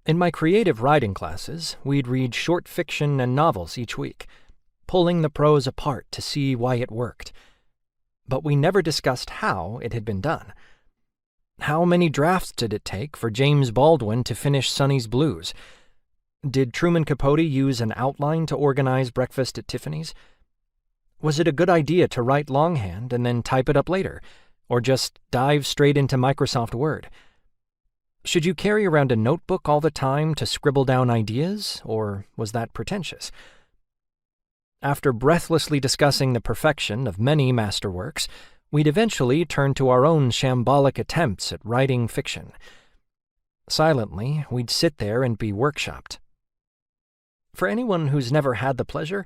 In my creative writing classes, we'd read short fiction and novels each week, pulling the prose apart to see why it worked. But we never discussed how it had been done. How many drafts did it take for James Baldwin to finish Sonny's Blues? Did Truman Capote use an outline to organize Breakfast at Tiffany's? Was it a good idea to write longhand and then type it up later, or just dive straight into Microsoft Word? Should you carry around a notebook all the time to scribble down ideas, or was that pretentious? After breathlessly discussing the perfection of many masterworks, we'd eventually turn to our own shambolic attempts at writing fiction. Silently, we'd sit there and be workshopped. For anyone who's never had the pleasure,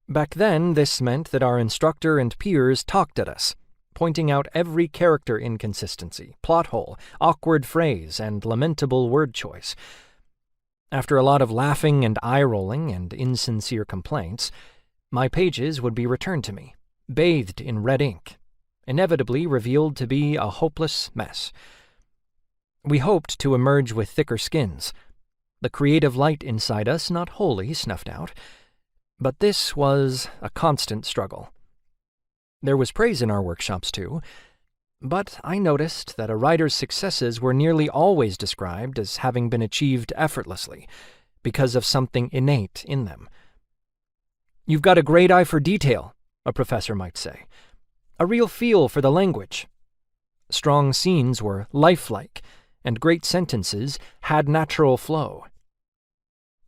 back then this meant that our instructor and peers talked at us, pointing out every character inconsistency, plot hole, awkward phrase, and lamentable word choice. After a lot of laughing and eye-rolling and insincere complaints, my pages would be returned to me, bathed in red ink, inevitably revealed to be a hopeless mess. We hoped to emerge with thicker skins, the creative light inside us not wholly snuffed out, but this was a constant struggle. There was praise in our workshops too, but I noticed that a writer's successes were nearly always described as having been achieved effortlessly, because of something innate in them. "You've got a great eye for detail," a professor might say. "A real feel for the language." Strong scenes were lifelike, and great sentences had natural flow.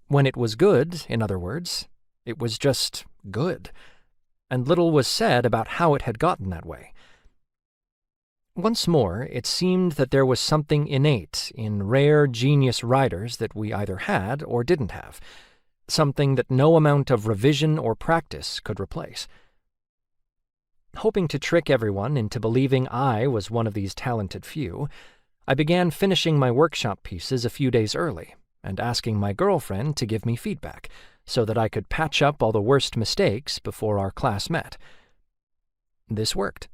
When it was good, in other words, it was just good, and little was said about how it had gotten that way. Once more, it seemed that there was something innate in rare genius writers that we either had or didn't have, something that no amount of revision or practice could replace. Hoping to trick everyone into believing I was one of these talented few, I began finishing my workshop pieces a few days early and asking my girlfriend to give me feedback so that I could patch up all the worst mistakes before our class met. This worked.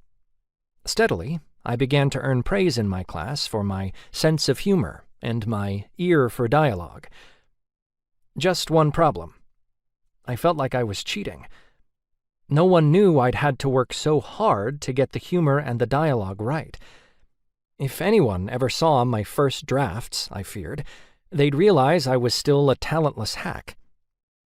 Steadily, I began to earn praise in my class for my sense of humor and my ear for dialogue. Just one problem. I felt like I was cheating. No one knew I'd had to work so hard to get the humor and the dialogue right. If anyone ever saw my first drafts, I feared, they'd realize I was still a talentless hack.